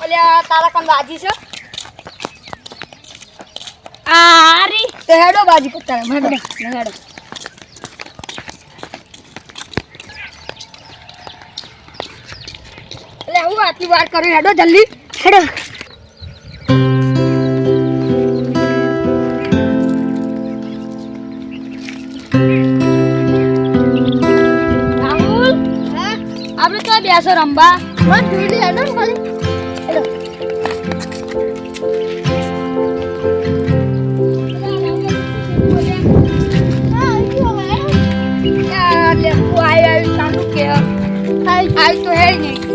ઓલ્યા તારા કોણ બાજી છે આરી તે હેડો બાજી પત્તા હેડો હેડો એટલે હું આટલી વાર કરી હેડો જલ્દી હેડો રાહુલ આપણે તો બેસો રંબા બસ જોઈ હેડો ખાલી હેડો લે હું આઈ કાંડું કે આઈ તો હે નહીં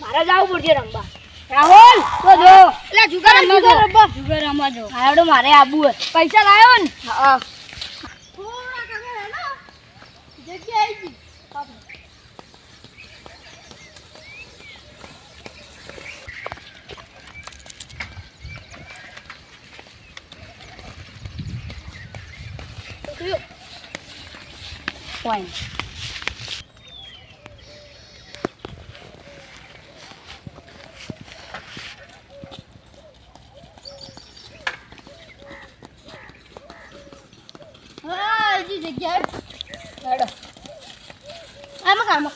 મારા જાવું પડશે રંબા રાહુલ તો જો એટલે જુગાર રમવા જો હાડો મારે આબુ પૈસા લાવ્યો ને હા Point. જગ્યાએ હેડો આમાં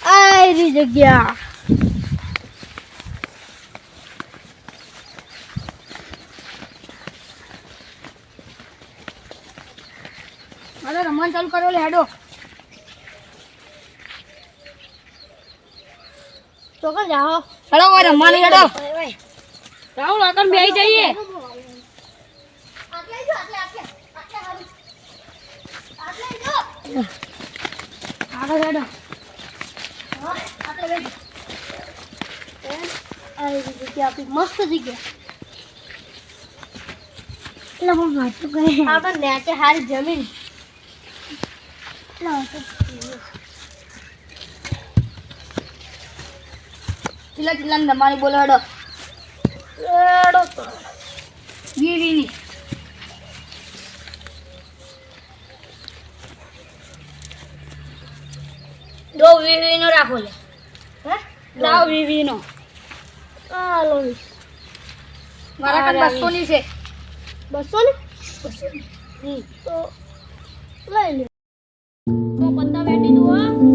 આયરી જગ્યા હાલો રમવાનું ચાલુ કરો લે હેડો તો કર જાઓ હેડો ઓય રમવાનું હેડો રાહુલ આગળ બેહી જઈએ આગળ હેડો મસ્ત જગ્યા એટલે હું વાંચું કરે આગળ નેચે હારી જમીન ચીલા ચીલા રમવાની બોલો હેડો હેડો તો વીવીની દો વીવીનો રાખો લે હે લાવ વીવીનો હાલો મારા કાન 200 ની છે 200 ને તો લઈ લે તો પત્તા વેટી દો હા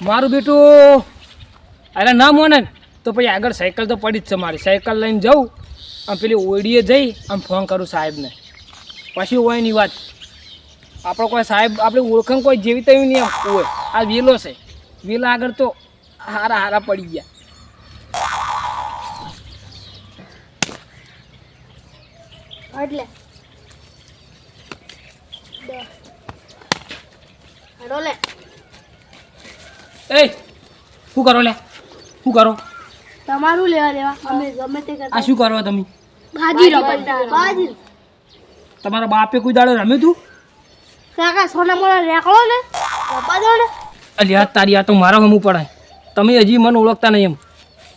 મારું બેટું અરે ના મોને ને તો પછી આગળ સાયકલ તો પડી જ છે મારી સાયકલ લઈને જાઉં અને પેલી ઓડીએ જઈ અને ફોન કરું સાહેબને પછી હોય ની વાત આપણો કોઈ સાહેબ આપણે ઓળખાણ કોઈ જેવી તેવી નહીં એમ હોય આ વેલો છે વેલા આગળ તો હારા હારા પડી ગયા એટલે હેડો લે એ શું કરો લે શું કરો તમારું લેવા દેવા અમે ગમે તે કરતા આ શું કરો તમે બાજી બાજી તમારા બાપે કોઈ દાડો રમ્યું તું કાકા સોના મોના રેકળો ને પપ્પા દો ને અલ્યા તારી આ તો મારા હમું પડાય તમે હજી મને ઓળખતા નહીં એમ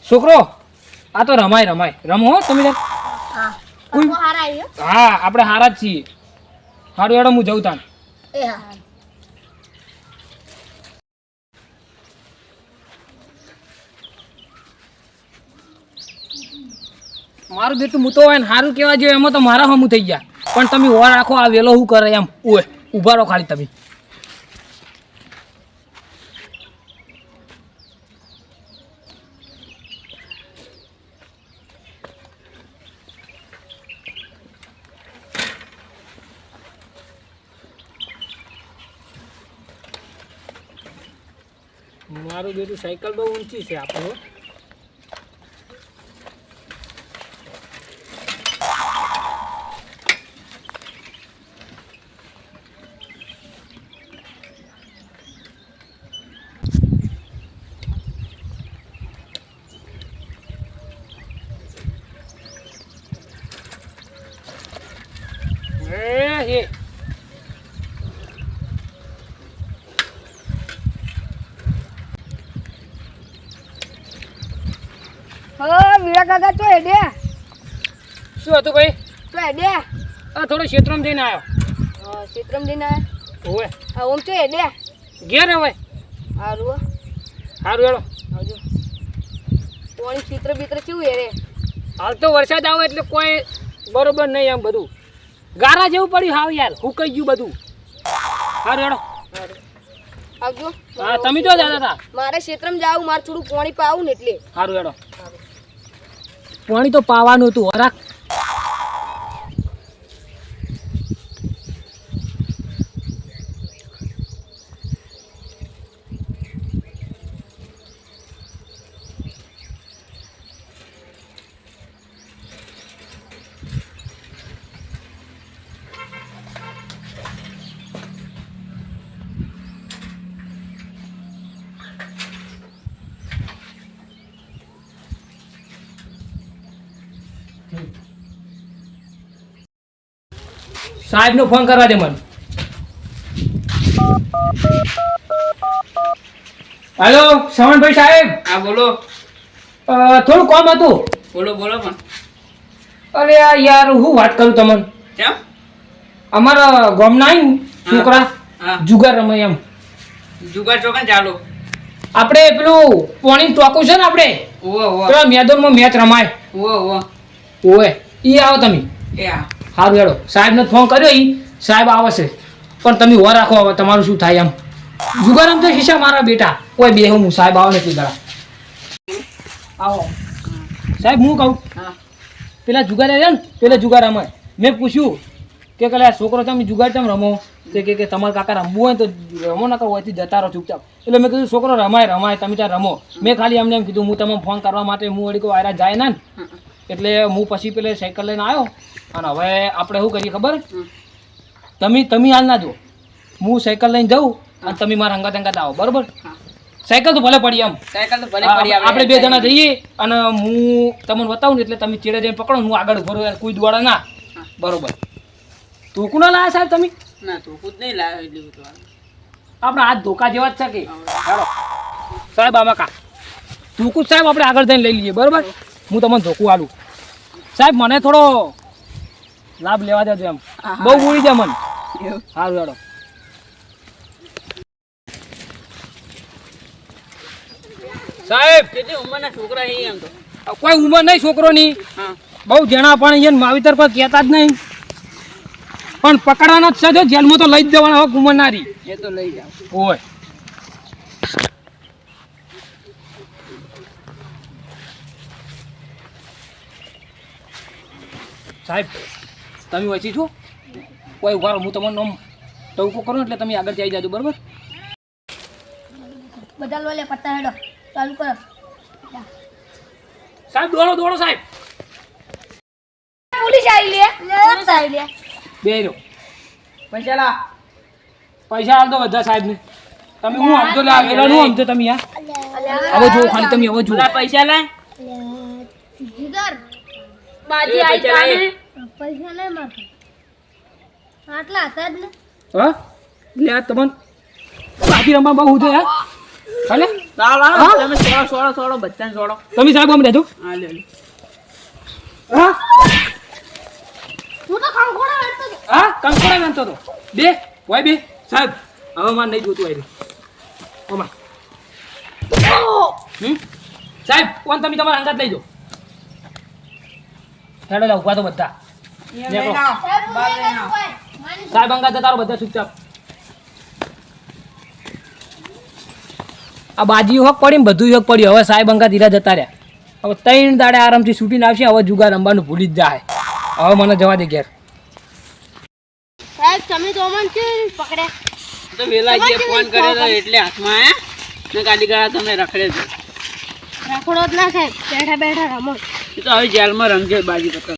છોકરો આ તો રમાય રમાય રમો હો તમે હા કોઈ હારા આવ્યો હા આપણે હારા જ છીએ સારું એડો હું જઉં તાન એ હા મારું બેટું હું તો હોય ને સારું કહેવા જોઈએ એમાં તો મારા હમું થઈ ગયા પણ તમે ઓર રાખો આ વેલો શું કરે એમ ઓય ઊભા રહો ખાલી તમે મારું બેટું સાયકલ બહુ ઊંચી છે આપણું વીરા કાકા તો એડે શું હતું ભાઈ તો એડે આ થોડો ક્ષેત્રમાં જઈને આવ્યો ચિત્રમ દિન ઓવે આ ઓમ તો એડે ઘેર હવે હારું સારું હેડો આવજો કોણી ચિત્ર બિત્ર કેવું એરે હાલ તો વરસાદ આવે એટલે કોઈ બરોબર નહીં એમ બધું ગારા જેવું પડ્યું હાવ યાર હુકાઈ ગયું બધું સારું હેડો આવજો હા તમે તો દાદા હતા મારે ક્ષેત્રમ જાવું મારે થોડું પાણી પાવું ને એટલે સારું હેડો પાણી તો પાવાનું હતું હરાક સાહેબ નો ફોન કરવા દે મને હેલો શ્રવણભાઈ સાહેબ હા બોલો થોડું કામ હતું બોલો બોલો પણ અરે યાર હું વાત કરું તમને કેમ અમારા ગામના આવીને છોકરા હા જુગાર રમે એમ જુગાર ચોકન ચાલો આપણે પેલું પાણી ટોકું છે ને આપણે ઓવો ઓવો પેલા મેદાનમાં મેચ રમાય ઓવો ઓવો ઓવે ઈ આવો તમે એ હા સારું હેડો સાહેબને ફોન કર્યો ઈ સાહેબ આવશે પણ તમે હો રાખો હવે તમારું શું થાય એમ જુગાર રમતો શીશા મારા બેટા કોઈ બે હું સાહેબ આવો ને એટલી દડા આવો સાહેબ હું કહું હા પેલા જુગાર છે ને પેલા જુગાર રમે મેં પૂછ્યું કે કલે છોકરો તમે જુગાર કેમ રમો કે તમારા કાકા રમવું હોય તો રમો ના કરો હોયથી જતા રહો ચૂપચાપ એટલે મેં કીધું છોકરો રમાય રમાય તમે ત્યાં રમો મેં ખાલી એમને એમ કીધું હું તમને ફોન કરવા માટે હું વળી કોઈ વાયરા જાય ના ને એટલે હું પછી પેલે સાયકલ લઈને આવ્યો અને હવે આપણે શું કરીએ ખબર તમે હાલ ના જો હું સાયકલ લઈને જાઉં અને તમે મારા અંગાત અંગાત આવો બરોબર સાયકલ તો ભલે પડી એમ સાયકલ તો ભલે પડી આપણે બે જણા જઈએ અને હું તમને બતાવું ને એટલે તમે ચેડે જઈને પકડો હું આગળ ઉભો રહું કોઈ દોડા ના બરોબર તું કોના લાયા સાહેબ તમે ના તું ખુદ નહીં લાવ્યો એટલું બધું આપણા હાથ ધોકા જેવા જ છે કે ચાલો સાહેબ આમાં કા તું કુછ સાહેબ આપણે આગળ જઈને લઈ લઈએ બરોબર હું તમને ધોકું આલું સાહેબ મને થોડો લાભ લેવા દેજો એમ બહુ ઉડી જાય મને સારું હેડો સાહેબ કેટલી ઉંમરના છોકરા છે એમ તો કોઈ ઉંમર નહીં છોકરોની હા બહુ જણા પણ અહીંયા માવિતર પર કહેતા જ નહીં પણ પકડવાના જ છે જેલમાં તો લઈ જ દેવાના હવે ઉંમર નારી એ તો લઈ જાઓ હોય સાહેબ તમે વચી છો કોઈ ઉભા રહો હું તમારું નામ ટવકો કરો એટલે તમે આગળ જઈ જાજો બરાબર બધા લો લે પત્તા હેડો ચાલુ કરો સાહેબ દોડો સાહેબ પોલીસ આવી લે આવી લે બે રહ્યો પૈસા લા પૈસા હાલ દો બધા સાહેબને તમે હું સમજો લે આગળ હું સમજો તમે યાર હવે જો ખાલી તમે હવે જો પેલા પૈસા લાય જીગર બાજી એ આઈ પૈસા તાને લાય. પૈસા નહીં મારતો આટલા હતા જ ને હા લે આ તમને બાજી રમવા બહુ છે યાર હાલે લાવ તમે સોળો બચ્ચાને સોળો તમે સાહેબ આમ રહેજો હા લે હા હું તો કંકોડા વેચતો હતો. હા કંકોડા વાંચતો તો બે ભાઈ બે સાહેબ હવે માર નહીં જોતું આવી ઓમાં સાહેબ કોણ તમે તમારા અંગાત લઈ જાઓ હેડો લા ઉભા તો બધા દેખો સાહેબ અંગાત જતા રહો બધા ચૂપચાપ આ બાજી હોક પડી ને બધું હોક પડ્યું હવે સાહેબ અંગાત હીરા જતા રહ્યા હવે 3 દાડે આરામથી છૂટીને આવશે હવે જુગાર રમવાનું ભૂલી જ જાય હવે મને જવા દે ઘેર સાહેબ તમે તો અમન છે પકડ્યા તો વેલા જે ફોન કર્યો તો એટલે હાથમાં આયા ને ગાડી ગાડા તમે રખડે છે રાખોડો જ ના સાહેબ બેઠા બેઠા રમો એ તો હવે જેલમાં રમજે બાજી પત્તા